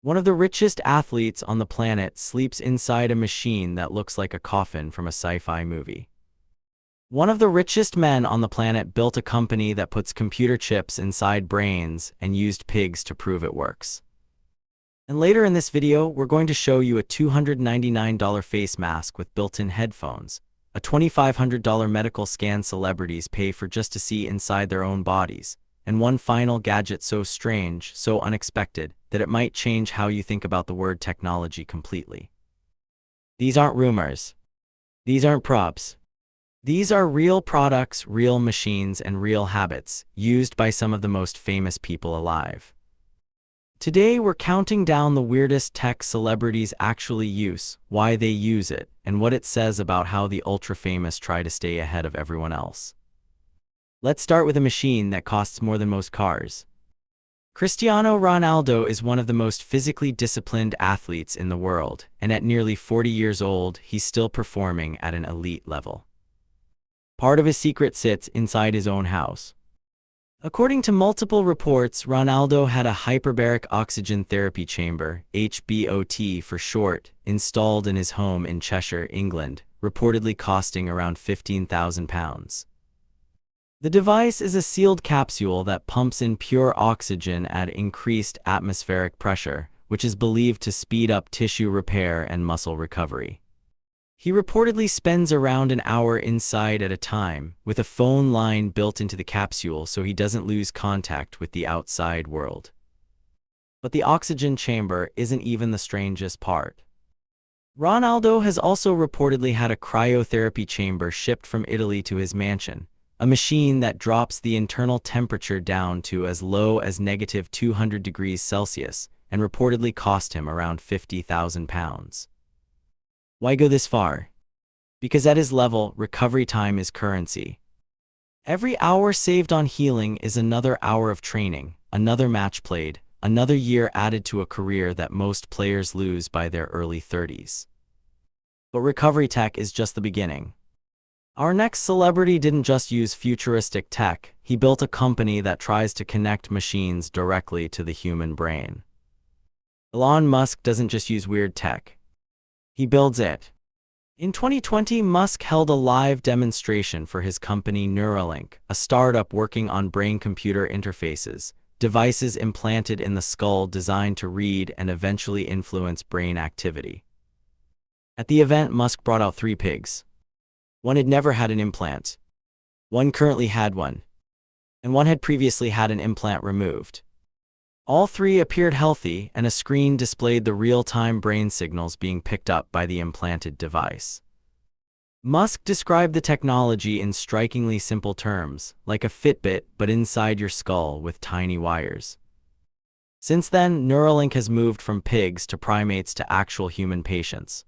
One of the richest athletes on the planet sleeps inside a machine that looks like a coffin from a sci-fi movie. One of the richest men on the planet built a company that puts computer chips inside brains and used pigs to prove it works. And later in this video, we're going to show you a $299 face mask with built-in headphones, a $2,500 medical scan celebrities pay for just to see inside their own bodies, and one final gadget so strange, so unexpected, that it might change how you think about the word technology completely. These aren't rumors. These aren't props. These are real products, real machines, and real habits, used by some of the most famous people alive. Today we're counting down the weirdest tech celebrities actually use, why they use it, and what it says about how the ultra-famous try to stay ahead of everyone else. Let's start with a machine that costs more than most cars. Cristiano Ronaldo is one of the most physically disciplined athletes in the world, and at nearly 40 years old, he's still performing at an elite level. Part of his secret sits inside his own house. According to multiple reports, Ronaldo had a hyperbaric oxygen therapy chamber, HBOT for short, installed in his home in Cheshire, England, reportedly costing around £15,000. The device is a sealed capsule that pumps in pure oxygen at increased atmospheric pressure, which is believed to speed up tissue repair and muscle recovery. He reportedly spends around an hour inside at a time, with a phone line built into the capsule so he doesn't lose contact with the outside world. But the oxygen chamber isn't even the strangest part. Ronaldo has also reportedly had a cryotherapy chamber shipped from Italy to his mansion, a machine that drops the internal temperature down to as low as negative 200 degrees Celsius and reportedly cost him around £50,000. Why go this far? Because at his level, recovery time is currency. Every hour saved on healing is another hour of training, another match played, another year added to a career that most players lose by their early 30s. But recovery tech is just the beginning. Our next celebrity didn't just use futuristic tech, he built a company that tries to connect machines directly to the human brain. Elon Musk doesn't just use weird tech. He builds it. In 2020, Musk held a live demonstration for his company Neuralink, a startup working on brain-computer interfaces, devices implanted in the skull designed to read and eventually influence brain activity. At the event, Musk brought out 3 pigs. One had never had an implant. One currently had one. And one had previously had an implant removed. All 3 appeared healthy, and a screen displayed the real-time brain signals being picked up by the implanted device. Musk described the technology in strikingly simple terms, like a Fitbit but inside your skull with tiny wires. Since then, Neuralink has moved from pigs to primates to actual human patients.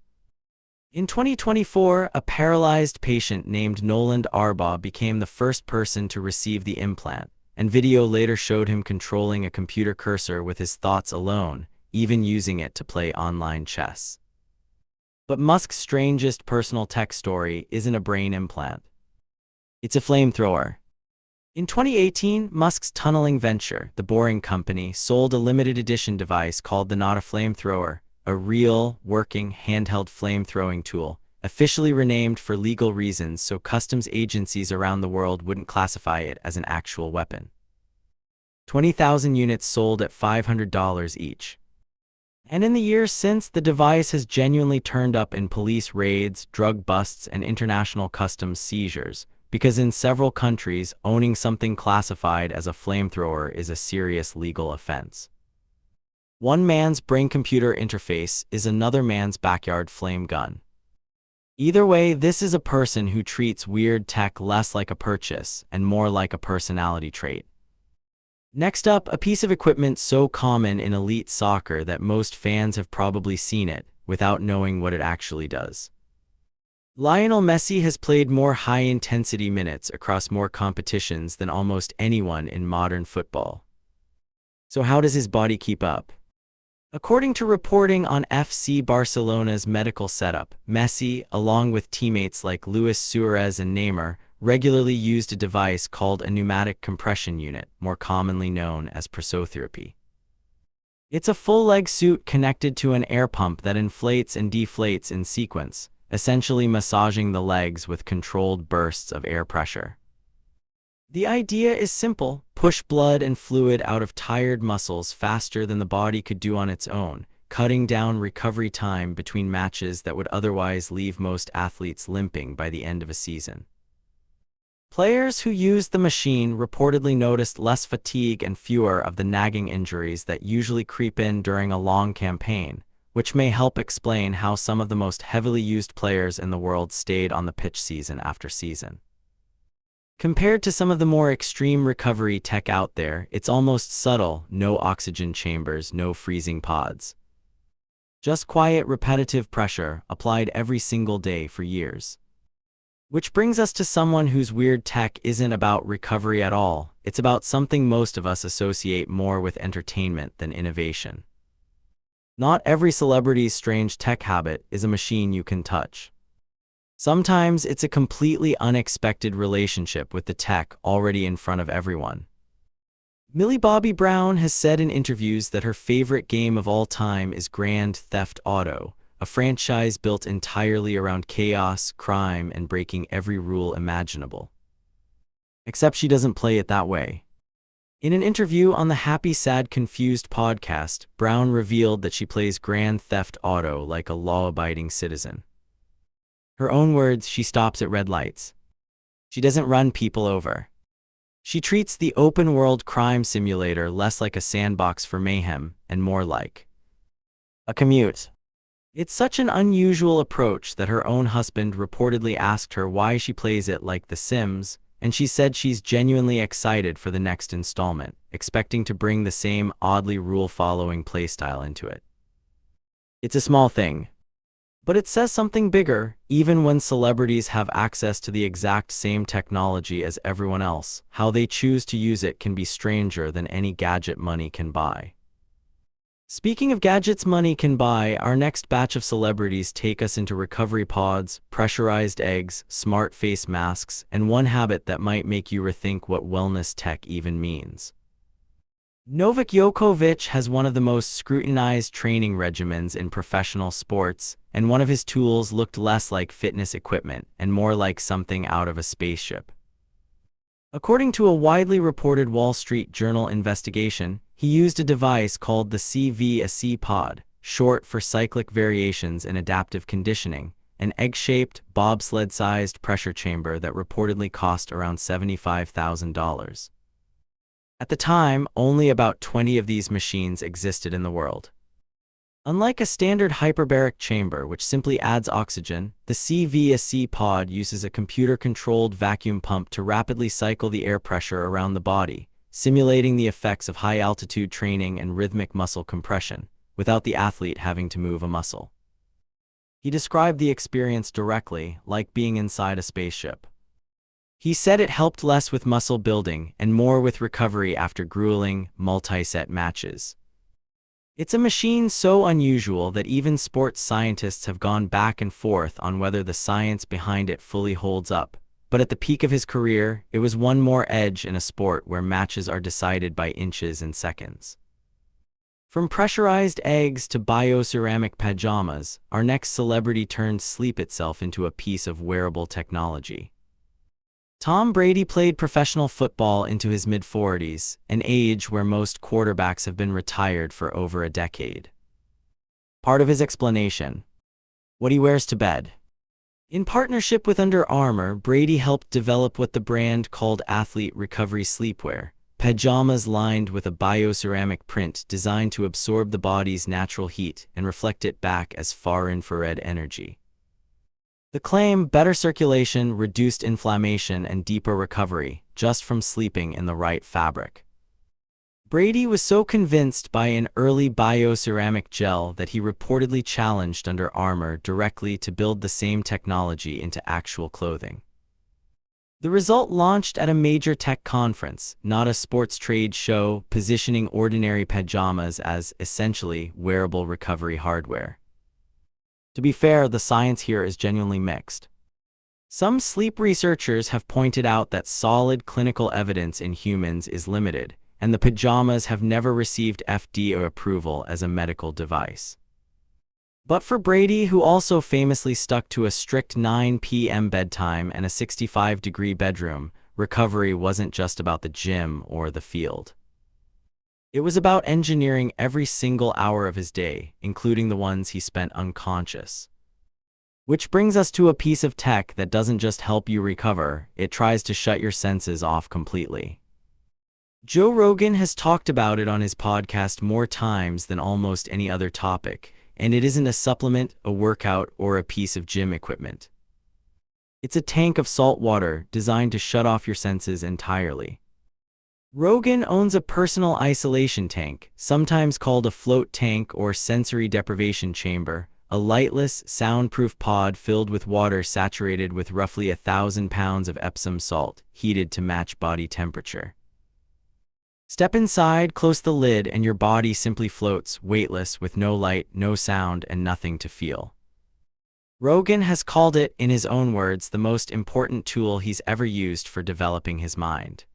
In 2024, a paralyzed patient named Noland Arbaugh became the first person to receive the implant, and video later showed him controlling a computer cursor with his thoughts alone, even using it to play online chess. But Musk's strangest personal tech story isn't a brain implant. It's a flamethrower. In 2018, Musk's tunneling venture, The Boring Company, sold a limited edition device called the Not a Flamethrower, a real, working, handheld flamethrowing tool, officially renamed for legal reasons so customs agencies around the world wouldn't classify it as an actual weapon. 20,000 units sold at $500 each. And in the years since, the device has genuinely turned up in police raids, drug busts, and international customs seizures, because in several countries, owning something classified as a flamethrower is a serious legal offense. One man's brain-computer interface is another man's backyard flame gun. Either way, this is a person who treats weird tech less like a purchase and more like a personality trait. Next up, a piece of equipment so common in elite soccer that most fans have probably seen it, without knowing what it actually does. Lionel Messi has played more high-intensity minutes across more competitions than almost anyone in modern football. So how does his body keep up? According to reporting on FC Barcelona's medical setup, Messi, along with teammates like Luis Suarez and Neymar, regularly used a device called a pneumatic compression unit, more commonly known as presotherapy. It's a full-leg suit connected to an air pump that inflates and deflates in sequence, essentially massaging the legs with controlled bursts of air pressure. The idea is simple: push blood and fluid out of tired muscles faster than the body could do on its own, cutting down recovery time between matches that would otherwise leave most athletes limping by the end of a season. Players who used the machine reportedly noticed less fatigue and fewer of the nagging injuries that usually creep in during a long campaign, which may help explain how some of the most heavily used players in the world stayed on the pitch season after season. Compared to some of the more extreme recovery tech out there, it's almost subtle: no oxygen chambers, no freezing pods. Just quiet, repetitive pressure, applied every single day for years. Which brings us to someone whose weird tech isn't about recovery at all. It's about something most of us associate more with entertainment than innovation. Not every celebrity's strange tech habit is a machine you can touch. Sometimes it's a completely unexpected relationship with the tech already in front of everyone. Millie Bobby Brown has said in interviews that her favorite game of all time is Grand Theft Auto, a franchise built entirely around chaos, crime, and breaking every rule imaginable. Except she doesn't play it that way. In an interview on the Happy Sad Confused podcast, Brown revealed that she plays Grand Theft Auto like a law-abiding citizen. Her own words: she stops at red lights. She doesn't run people over. She treats the open-world crime simulator less like a sandbox for mayhem and more like a commute. It's such an unusual approach that her own husband reportedly asked her why she plays it like The Sims, and she said she's genuinely excited for the next installment, expecting to bring the same oddly rule-following playstyle into it. It's a small thing, but it says something bigger. Even when celebrities have access to the exact same technology as everyone else, how they choose to use it can be stranger than any gadget money can buy. Speaking of gadgets money can buy, our next batch of celebrities take us into recovery pods, pressurized eggs, smart face masks, and one habit that might make you rethink what wellness tech even means. Novak Djokovic has one of the most scrutinized training regimens in professional sports, and one of his tools looked less like fitness equipment and more like something out of a spaceship. According to a widely reported Wall Street Journal investigation, he used a device called the CVAC pod, short for cyclic variations in adaptive conditioning, an egg-shaped, bobsled-sized pressure chamber that reportedly cost around $75,000. At the time, only about 20 of these machines existed in the world. Unlike a standard hyperbaric chamber which simply adds oxygen, the CVAC pod uses a computer-controlled vacuum pump to rapidly cycle the air pressure around the body, simulating the effects of high-altitude training and rhythmic muscle compression, without the athlete having to move a muscle. He described the experience directly, like being inside a spaceship. He said it helped less with muscle building and more with recovery after grueling, multi-set matches. It's a machine so unusual that even sports scientists have gone back and forth on whether the science behind it fully holds up. But at the peak of his career, it was one more edge in a sport where matches are decided by inches and seconds. From pressurized eggs to bioceramic pajamas, our next celebrity turned sleep itself into a piece of wearable technology. Tom Brady played professional football into his mid-40s, an age where most quarterbacks have been retired for over a decade. Part of his explanation: what he wears to bed. In partnership with Under Armour, Brady helped develop what the brand called Athlete Recovery Sleepwear, pajamas lined with a bioceramic print designed to absorb the body's natural heat and reflect it back as far-infrared energy. The claim: better circulation, reduced inflammation, and deeper recovery, just from sleeping in the right fabric. Brady was so convinced by an early bioceramic gel that he reportedly challenged Under Armour directly to build the same technology into actual clothing. The result launched at a major tech conference, not a sports trade show, positioning ordinary pajamas as, essentially, wearable recovery hardware. To be fair, the science here is genuinely mixed. Some sleep researchers have pointed out that solid clinical evidence in humans is limited, and the pajamas have never received FDA approval as a medical device. But for Brady, who also famously stuck to a strict 9 p.m. bedtime and a 65-degree bedroom, recovery wasn't just about the gym or the field. It was about engineering every single hour of his day, including the ones he spent unconscious. Which brings us to a piece of tech that doesn't just help you recover, it tries to shut your senses off completely. Joe Rogan has talked about it on his podcast more times than almost any other topic, and it isn't a supplement, a workout, or a piece of gym equipment. It's a tank of salt water designed to shut off your senses entirely. Rogan owns a personal isolation tank, sometimes called a float tank or sensory deprivation chamber, a lightless, soundproof pod filled with water saturated with roughly 1,000 pounds of Epsom salt, heated to match body temperature. Step inside, close the lid, and your body simply floats, weightless, with no light, no sound, and nothing to feel. Rogan has called it, in his own words, the most important tool he's ever used for developing his mind.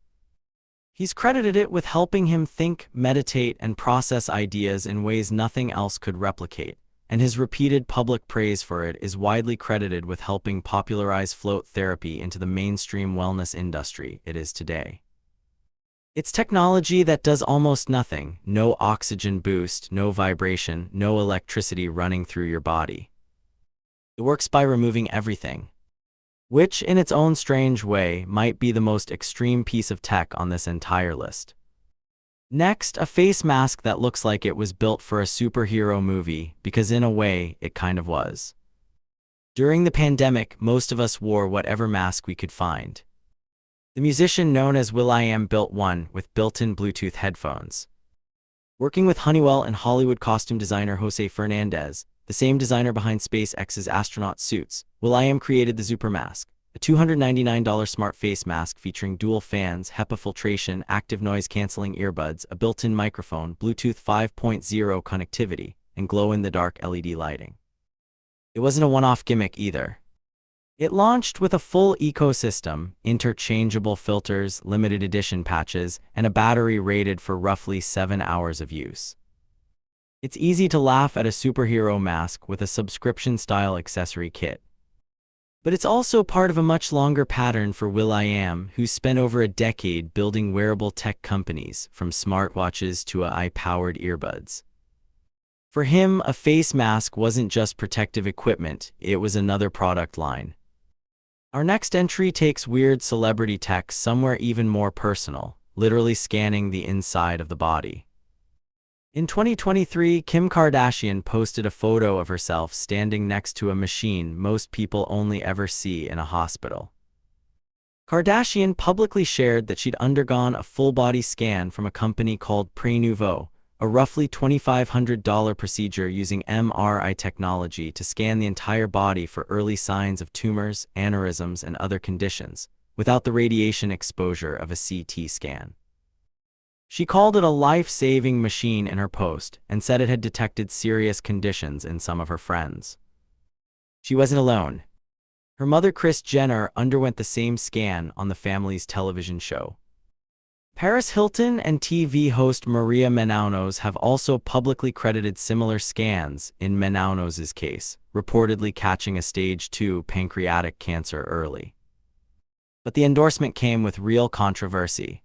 He's credited it with helping him think, meditate, and process ideas in ways nothing else could replicate, and his repeated public praise for it is widely credited with helping popularize float therapy into the mainstream wellness industry it is today. It's technology that does almost nothing, no oxygen boost, no vibration, no electricity running through your body. It works by removing everything, which in its own strange way might be the most extreme piece of tech on this entire list. Next, a face mask that looks like it was built for a superhero movie, because in a way, it kind of was. During the pandemic, most of us wore whatever mask we could find. The musician known as will.i.am built one with built-in Bluetooth headphones. Working with Honeywell and Hollywood costume designer Jose Fernandez, the same designer behind SpaceX's astronaut suits, will.i.am created the Super Mask, a $299 smart face mask featuring dual fans, HEPA filtration, active noise-canceling earbuds, a built-in microphone, Bluetooth 5.0 connectivity, and glow-in-the-dark LED lighting. It wasn't a one-off gimmick either. It launched with a full ecosystem, interchangeable filters, limited edition patches, and a battery rated for roughly 7 hours of use. It's easy to laugh at a superhero mask with a subscription-style accessory kit. But it's also part of a much longer pattern for will.i.am, who's spent over a decade building wearable tech companies, from smartwatches to AI-powered earbuds. For him, a face mask wasn't just protective equipment, it was another product line. Our next entry takes weird celebrity tech somewhere even more personal, literally scanning the inside of the body. In 2023, Kim Kardashian posted a photo of herself standing next to a machine most people only ever see in a hospital. Kardashian publicly shared that she'd undergone a full-body scan from a company called Pré Nouveau, a roughly $2,500 procedure using MRI technology to scan the entire body for early signs of tumors, aneurysms, and other conditions, without the radiation exposure of a CT scan. She called it a life-saving machine in her post and said it had detected serious conditions in some of her friends. She wasn't alone. Her mother, Kris Jenner, underwent the same scan on the family's television show. Paris Hilton and TV host Maria Menounos have also publicly credited similar scans, in Menounos' case, reportedly catching a stage 2 pancreatic cancer early. But the endorsement came with real controversy.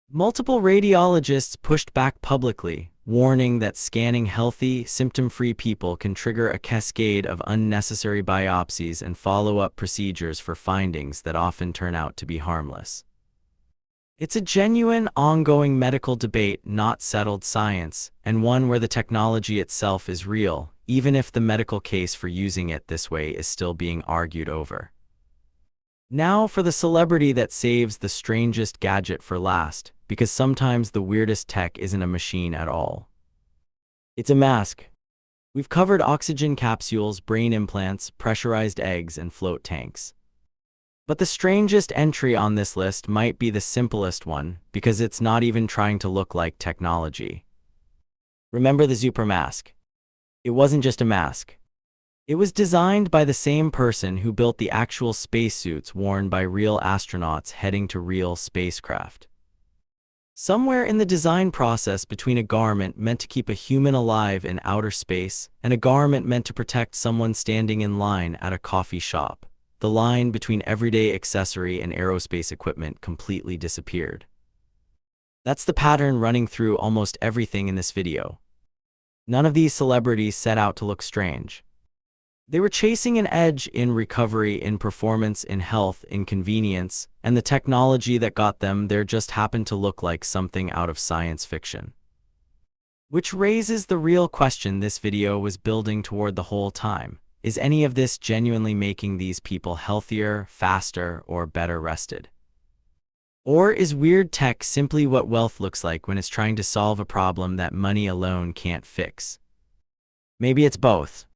Multiple radiologists pushed back publicly, warning that scanning healthy, symptom-free people can trigger a cascade of unnecessary biopsies and follow-up procedures for findings that often turn out to be harmless. It's a genuine, ongoing medical debate, not settled science, and one where the technology itself is real, even if the medical case for using it this way is still being argued over. Now for the celebrity that saves the strangest gadget for last, because sometimes the weirdest tech isn't a machine at all. It's a mask. We've covered oxygen capsules, brain implants, pressurized eggs, and float tanks. But the strangest entry on this list might be the simplest one, because it's not even trying to look like technology. Remember the Super Mask? It wasn't just a mask. It was designed by the same person who built the actual spacesuits worn by real astronauts heading to real spacecraft. Somewhere in the design process between a garment meant to keep a human alive in outer space and a garment meant to protect someone standing in line at a coffee shop, the line between everyday accessory and aerospace equipment completely disappeared. That's the pattern running through almost everything in this video. None of these celebrities set out to look strange. They were chasing an edge in recovery, in performance, in health, in convenience, and the technology that got them there just happened to look like something out of science fiction. Which raises the real question this video was building toward the whole time. Is any of this genuinely making these people healthier, faster, or better rested? Or is weird tech simply what wealth looks like when it's trying to solve a problem that money alone can't fix? Maybe it's both.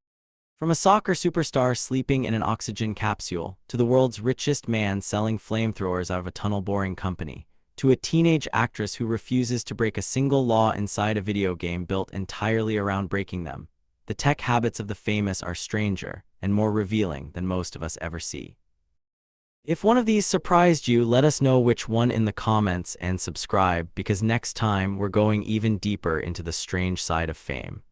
From a soccer superstar sleeping in an oxygen capsule, to the world's richest man selling flamethrowers out of a tunnel-boring company, to a teenage actress who refuses to break a single law inside a video game built entirely around breaking them, the tech habits of the famous are stranger and more revealing than most of us ever see. If one of these surprised you, let us know which one in the comments and subscribe, because next time we're going even deeper into the strange side of fame.